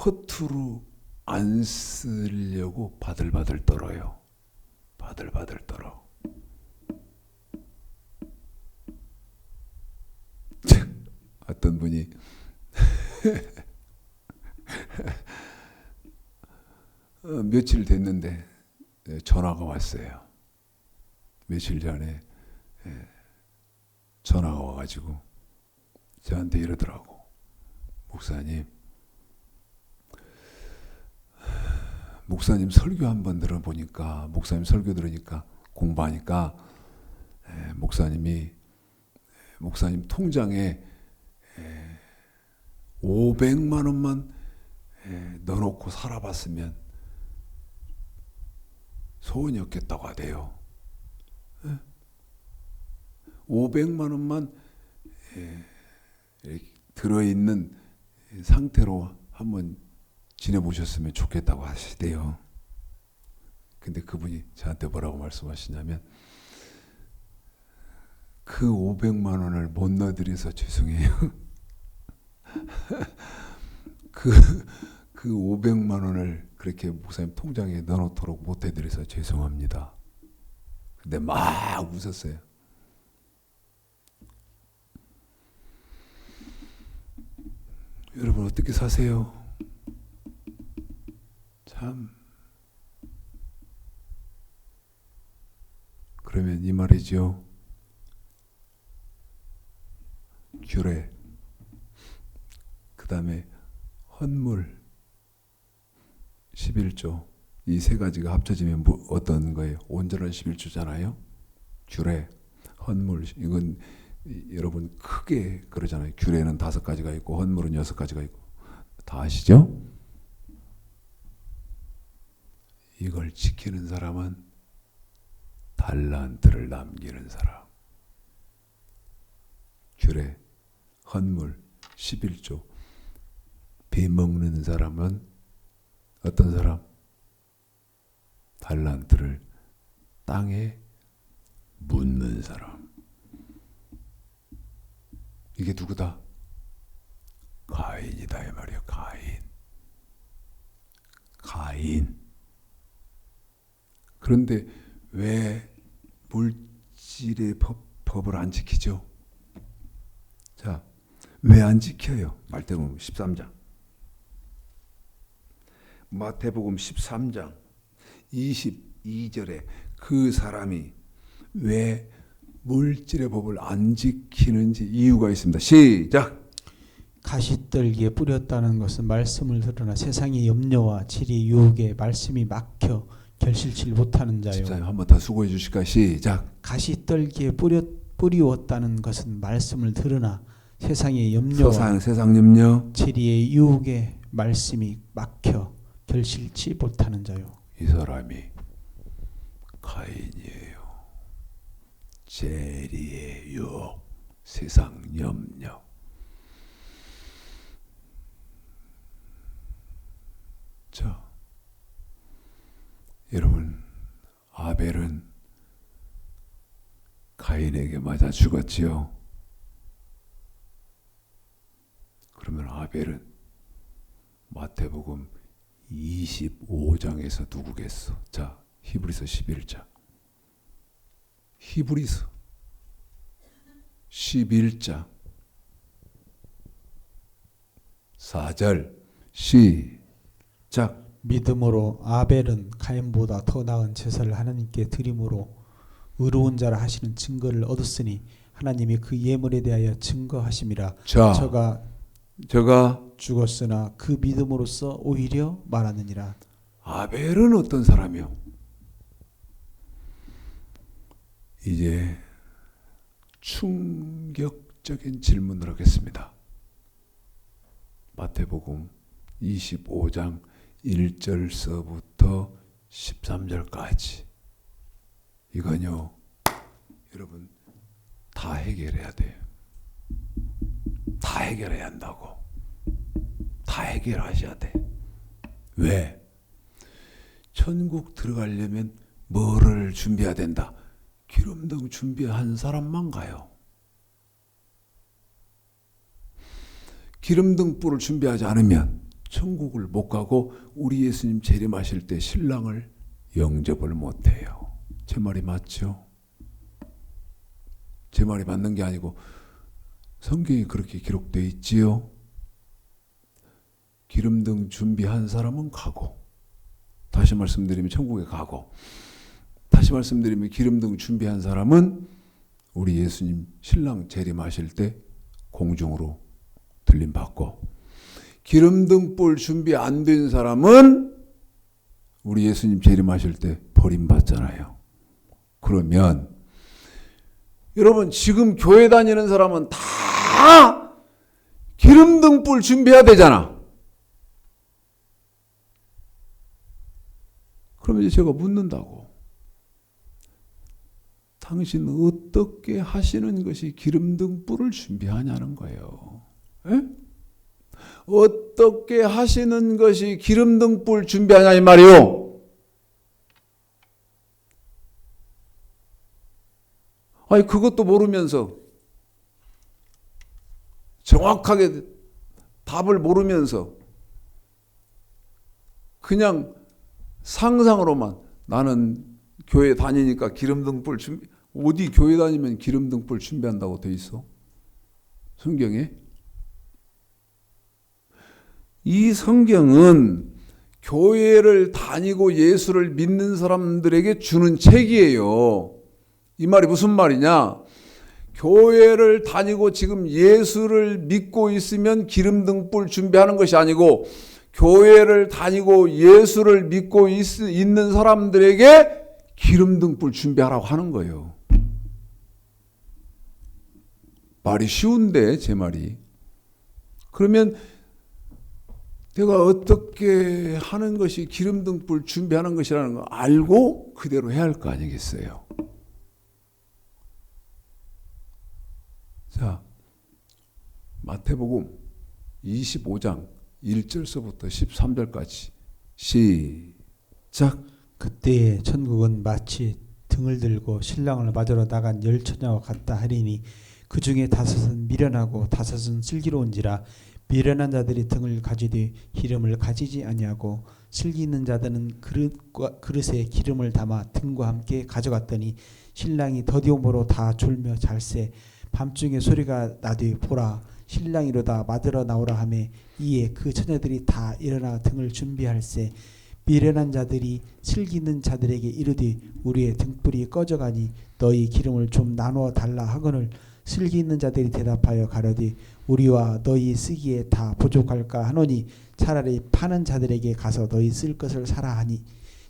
허투루 안 쓰려고 바들바들 떨어요. 바들바들 떨어. 어떤 분이 며칠 됐는데 전화가 왔어요. 며칠 전에 전화가 와가지고 저한테 이러더라고. 목사님 설교 한번 들어보니까 목사님 설교 들으니까 공부하니까 목사님 통장에 500만 원만 넣어놓고 살아봤으면 소원이 없겠다고 하대요. 500만 원만 들어있는 상태로 한번 지내보셨으면 좋겠다고 하시대요. 근데 그분이 저한테 뭐라고 말씀하시냐면 그 500만 원을 못 넣어드려서 죄송해요. 그 500만 원을 그렇게 목사님 통장에 넣어놓도록 못 해드려서 죄송합니다. 근데 막 웃었어요. 여러분 어떻게 사세요? 참. 그러면 이 말이죠. 규례, 그 다음에 헌물, 11조, 이 세 가지가 합쳐지면 어떤 거예요? 온전한 11조잖아요. 규례, 헌물, 이건 여러분 크게 그러잖아요. 규례는 5가지가 있고 헌물은 6가지가 있고. 다 아시죠? 이걸 지키는 사람은 달란트를 남기는 사람. 규례, 헌물, 11조. 배먹는 사람은 어떤 사람? 달란트를 땅에 묻는 사람. 이게 누구다? 가인이다 이 말이에요. 가인. 그런데 왜 물질의 법을 안 지키죠? 자, 왜 안 지켜요? 마태복음 13장. 마태복음 13장 22절에 그 사람이 왜 물질의 법을 안 지키는지 이유가 있습니다. 시작. 가시떨기에 뿌렸다는 것은 말씀을 들으나 세상의 염려와 지리 유혹에 말씀이 막혀 결실치 못하는 자요. 집사님 한 번 더 수고해 주실까요? 시작. 가시떨기에 뿌리웠다는 것은 말씀을 들으나 세상의 염려와 세상 염려, 지리의 유혹에 말씀이 막혀 결실치 못하는 자요. 이 사람이 가인이에요. 재리의 유혹, 세상 염려. 자, 여러분, 아벨은 가인에게 맞아 죽었지요. 그러면 아벨은 마태복음 25장에서 누구겠어? 자, 히브리서 11장. 히브리서 11장 4절 시작. 믿음으로 아벨은 가인보다 더 나은 제사를 하나님께 드림으로 의로운 자라 하시는 증거를 얻었으니 하나님이 그 예물에 대하여 증거하심이라. 자, 저가 죽었으나 그 믿음으로써 오히려 말하느니라. 아벨은 어떤 사람이요? 이제 충격적인 질문을 하겠습니다. 마태복음 25장 1절서부터 13절까지 이건요, 여러분 다 해결해야 돼요. 다 해결해야 한다고. 다 해결하셔야 돼. 왜? 천국 들어가려면 뭐를 준비해야 된다? 기름등 준비한 사람만 가요. 기름등 뿔을 준비하지 않으면 천국을 못 가고 우리 예수님 재림하실 때 신랑을 영접을 못 해요. 제 말이 맞죠? 제 말이 맞는 게 아니고 성경이 그렇게 기록되어 있지요. 기름등 준비한 사람은 가고, 다시 말씀드리면 천국에 가고, 다시 말씀드리면 기름등 준비한 사람은 우리 예수님 신랑 재림하실 때 공중으로 들림받고, 기름등 뿔 준비 안 된 사람은 우리 예수님 재림하실 때 버림받잖아요. 그러면 여러분 지금 교회 다니는 사람은 다 기름 등불 준비해야 되잖아. 그러면 이제 제가 묻는다고. 당신 어떻게 하시는 것이 기름 등불을 준비하냐는 거예요. 에? 어떻게 하시는 것이 기름 등불 준비하냐 이 말이요. 아니 그것도 모르면서 정확하게 답을 모르면서 그냥 상상으로만 나는 교회 다니니까 기름등불 준비, 어디 교회 다니면 기름등불 준비한다고 돼 있어? 성경에? 이 성경은 교회를 다니고 예수를 믿는 사람들에게 주는 책이에요. 이 말이 무슨 말이냐? 교회를 다니고 지금 예수를 믿고 있으면 기름등불 준비하는 것이 아니고 교회를 다니고 예수를 믿고 있는 사람들에게 기름등불 준비하라고 하는 거예요. 말이 쉬운데 제 말이. 그러면 내가 어떻게 하는 것이 기름등불 준비하는 것이라는 걸 알고 그대로 해야 할 거 아니겠어요. 자, 마태복음 25장 1절서부터 13절까지 시작. 그때에 천국은 마치 등을 들고 신랑을 맞으러 나간 열 처녀와 같다 하리니 그 중에 다섯은 미련하고 다섯은 슬기로운지라. 미련한 자들이 등을 가지되 기름을 가지지 아니하고 슬기 있는 자들은 그릇에 기름을 담아 등과 함께 가져갔더니 신랑이 더디옴으로 다 졸며 잘세. 밤중에 소리가 나되 보라 신랑이로다 맞으러 나오라 하매 이에 그 처녀들이 다 일어나 등을 준비할세. 미련한 자들이 슬기 있는 자들에게 이르되 우리의 등불이 꺼져가니 너희 기름을 좀 나누어 달라 하거늘 슬기 있는 자들이 대답하여 가로되 우리와 너희 쓰기에 다 부족할까 하노니 차라리 파는 자들에게 가서 너희 쓸 것을 사라 하니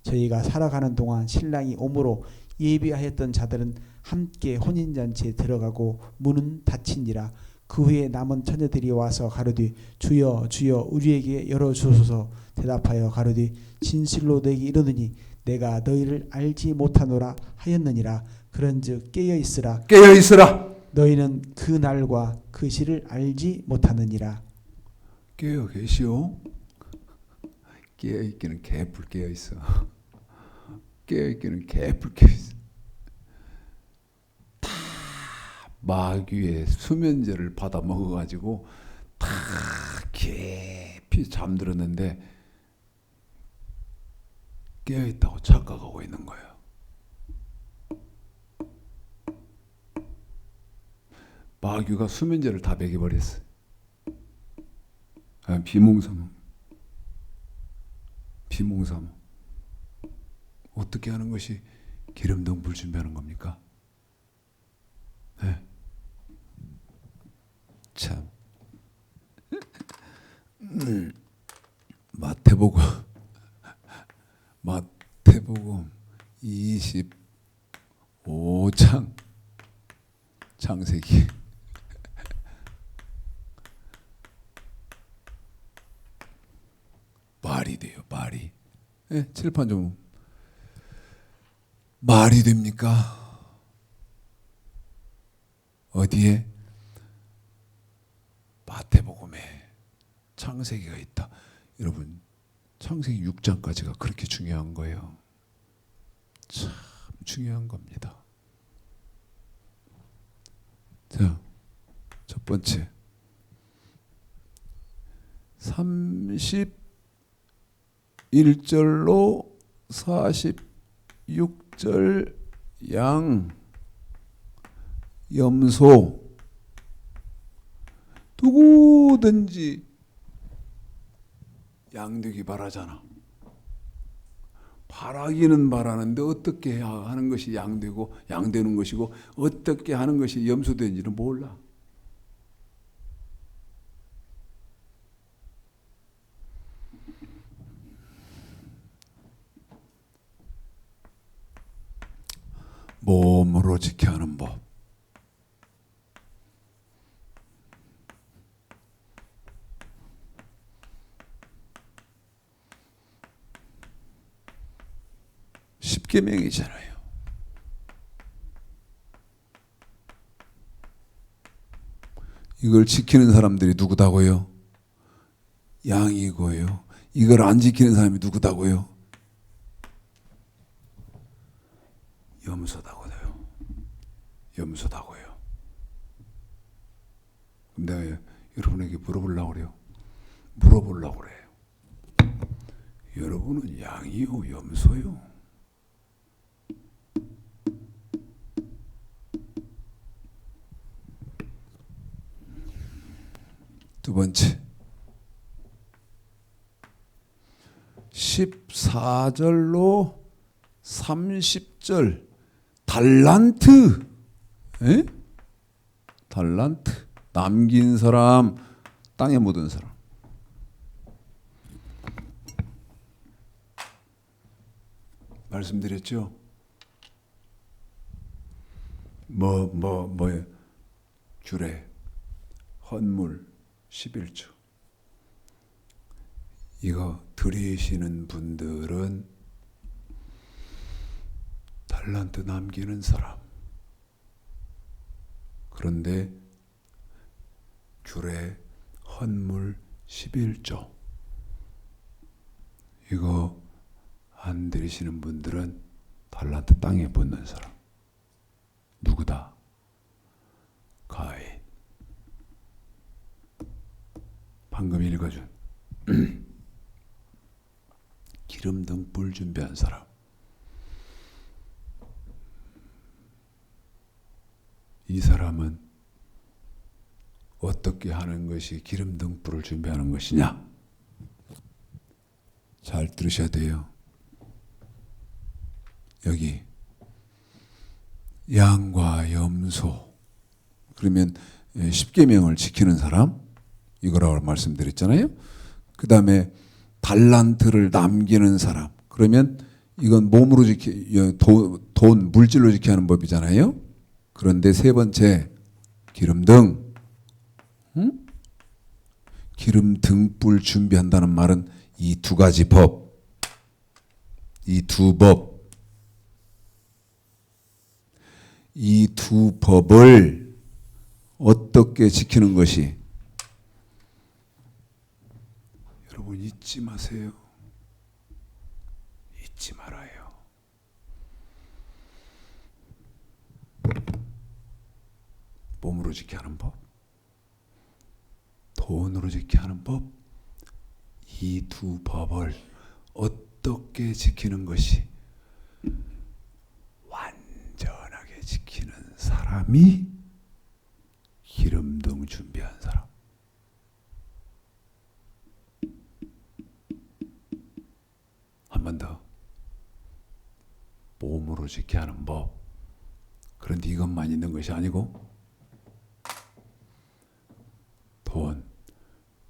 저희가 살아가는 동안 신랑이 오므로 예비하였던 자들은 함께 혼인잔치에 들어가고 문은 닫힌지라. 그 후에 남은 처녀들이 와서 가로되 주여 주여 우리에게 열어주소서. 대답하여 가로되 진실로 너에게 이르노니 내가 너희를 알지 못하노라 하였느니라. 그런즉 깨어있으라. 깨어있으라. 너희는 그 날과 그 시를 알지 못하느니라. 깨어 계시오. 깨어있기는 개뿔 깨어있어. 깨어있기는 개뿔 깨어있어. 다 마귀의 수면제를 받아 먹어가지고 다 깊이 잠들었는데 깨어있다고 착각하고 있는 거예요. 마귀가 수면제를 다 먹여버렸어요. 비몽사몽. 비몽사몽. 어떻게 하는 것이 기름등불 준비하는 겁니까? 네. 참. 마태복음 25장 창세기 말이 돼요. 말이. 네, 칠판 좀 말이 됩니까? 어디에? 마태복음에 창세기가 있다. 여러분 창세기 6장까지가 그렇게 중요한 거예요. 참 중요한 겁니다. 자, 첫 번째 31절로 46절 양 염소 누구든지 양되기 바라잖아. 바라기는 바라는데 어떻게 해야 하는 것이 양되고 양되는 것이고 어떻게 하는 것이 염소되는지는 몰라. 몸으로 지켜야 하는 법. 십계명이잖아요. 이걸 지키는 사람들이 누구다고요? 양이고요. 이걸 안 지키는 사람이 누구다고요? 염소다고요. 염소다고요. 그럼 내가 여러분에게 물어보려고 그래요. 물어보려고 그래요. 여러분은 양이요, 염소요? 두 번째, 14절로 30절 달란트, 에? 달란트, 남긴 사람, 땅에 묻은 사람. 말씀드렸죠? 뭐예요? 규례, 헌물, 11조. 이거 드리시는 분들은 달란트 남기는 사람. 그런데 규례, 헌물, 11조. 이거 안 드리시는 분들은 달란트 땅에 묻는 사람. 누구다? 가인. 방금 읽어준 기름 등불 준비한 사람. 이 사람은 어떻게 하는 것이 기름 등불을 준비하는 것이냐? 잘 들으셔야 돼요. 여기 양과 염소, 그러면 십계명을 지키는 사람, 이거라고 말씀드렸잖아요. 그 다음에 달란트를 남기는 사람, 그러면 이건 몸으로 돈, 물질로 지켜야 하는 법이잖아요. 그런데 세 번째, 기름등, 기름 등불 준비한다는 말은 이 두 가지 법, 이 두 법, 이 두 법을 어떻게 지키는 것이, 여러분 잊지 마세요. 잊지 말아요. 몸으로 지켜야 하는 법, 돈으로 지켜야 하는 법, 이 두 법을 어떻게 지키는 것이 완전하게 지키는 사람이 기름등 준비한 사람. 한 번 더. 몸으로 지켜야 하는 법. 그런데 이것만 있는 것이 아니고 돈,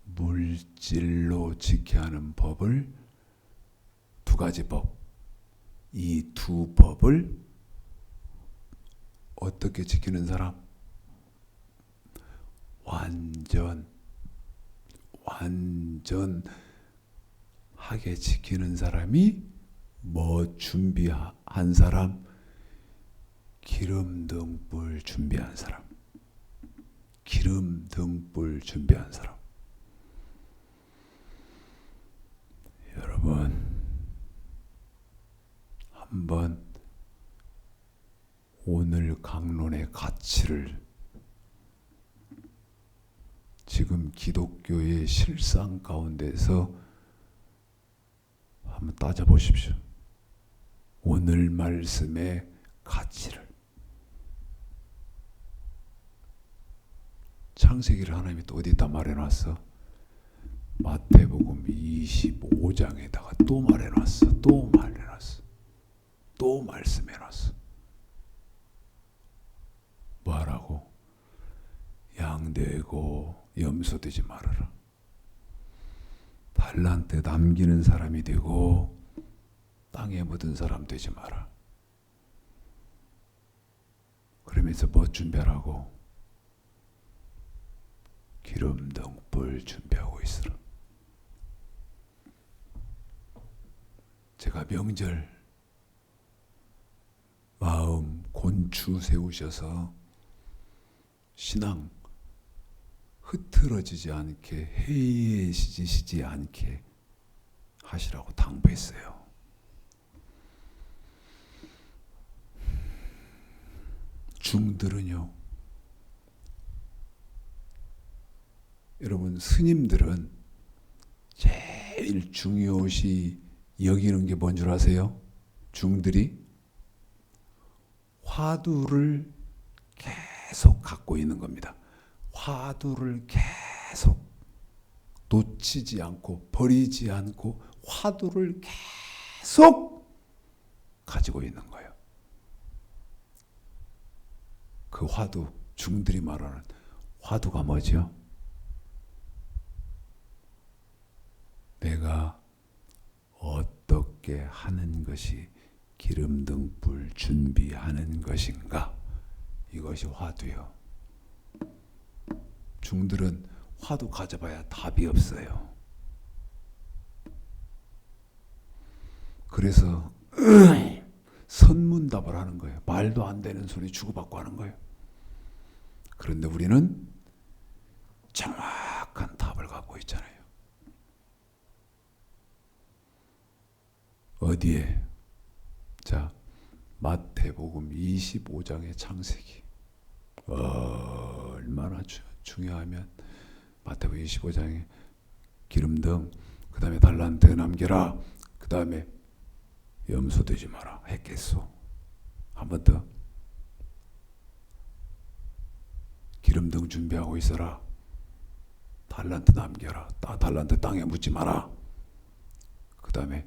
물질로 지켜야 하는 법을, 두 가지 법, 이 두 법을 어떻게 지키는 사람? 완전하게 지키는 사람이 뭐 준비한 사람? 기름 등불 준비한 사람. 기름 등불 준비한 사람. 여러분, 한번 오늘 강론의 가치를 지금 기독교의 실상 가운데서 한번 따져보십시오. 오늘 말씀의 가치를. 창세기를 하나님이 또 어디다 말해놨어? 마태복음 25장에다가 또 말해놨어. 또 말해놨어. 또 말씀해놨어. 뭐하라고? 양되고 염소되지 말아라. 달란트 남기는 사람이 되고 땅에 묻은 사람 되지 마라. 그러면서 뭐 준비하라고? 기름 등불 준비하고 있으라. 제가 명절 마음 곤추 세우셔서 신앙 흐트러지지 않게, 해이해지지 않게 하시라고 당부했어요. 중들은요, 여러분 스님들은 제일 중요시 여기는 게 뭔 줄 아세요? 중들이 화두를 계속 갖고 있는 겁니다. 화두를 계속 놓치지 않고 버리지 않고 화두를 계속 가지고 있는 거예요. 그 화두, 중들이 말하는 화두가 뭐죠? 내가 어떻게 하는 것이 기름 등불 준비하는 것인가? 이것이 화두요. 중들은 화두 가져봐야 답이 없어요. 그래서 선문답을 하는 거예요. 말도 안 되는 소리 주고받고 하는 거예요. 그런데 우리는 정확한 답을 갖고 있잖아요. 어디에? 자, 마태복음 25장의 창세기. 얼마나 중요하면 마태복음 25장에 기름등, 그 다음에 달란트 남겨라, 그 다음에 염소되지 마라 했겠소. 한 번 더. 기름등 준비하고 있어라. 달란트 남겨라. 달란트 땅에 묻지 마라. 그 다음에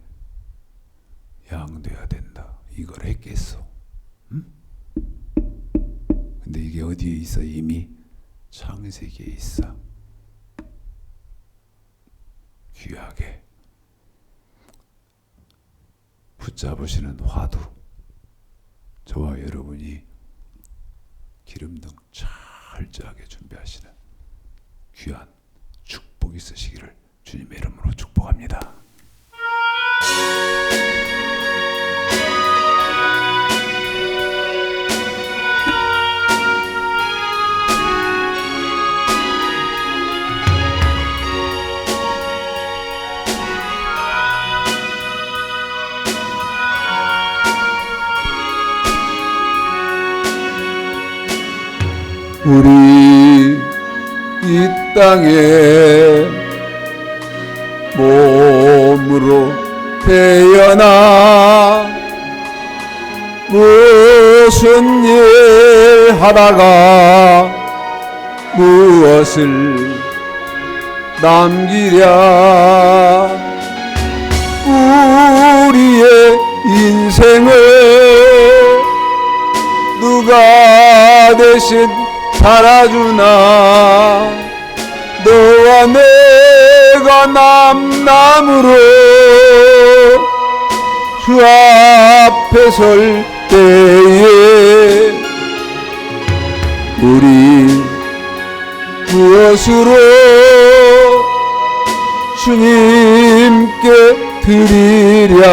양돼야 된다. 이걸 했겠어. 응? 근데 이게 어디에 있어? 이미 창세기에 있어. 귀하게 붙잡으시는 화두, 저와 여러분이 기름등 철저하게 준비하시는 귀한 축복이 있으시기를 주님의 이름으로 축복합니다. 우리 이 땅에 몸으로 태어나 무슨 일 하다가 무엇을 남기랴. 우리의 인생을 누가 대신 살아주나. 너와 내가 남남으로 주 앞에 설 때에 우리 무엇으로 주님께 드리랴.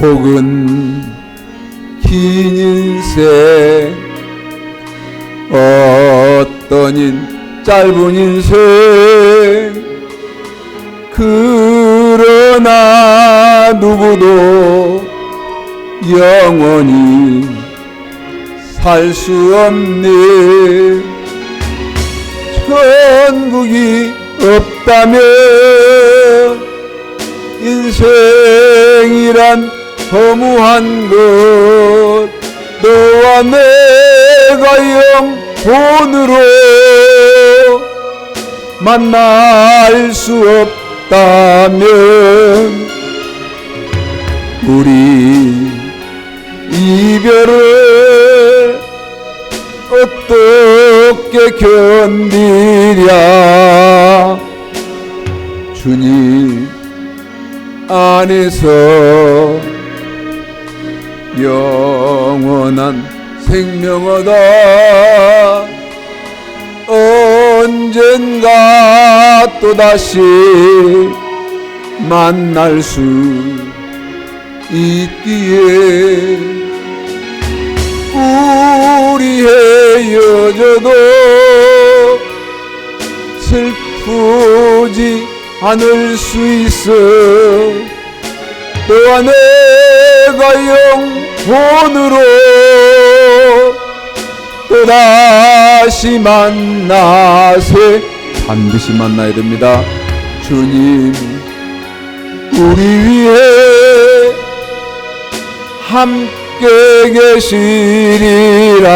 혹은 긴 인생, 어떤 짧은 인생, 그러나 누구도 영원히 살 수 없네. 천국이 없다면 인생이란 허무한 것. 너와 내가 영혼으로 만날 수 없다면 우리 이별을 어떻게 견디랴. 주님 안에서 영원한 생명 얻어 언젠가 또다시 만날 수 있기에 우리 헤어져도 슬프지 않을 수 있어. 너와 내가 영혼으로 또다시 만나세. 반드시 만나야 됩니다. 주님 우리 위해 함께 계시리라.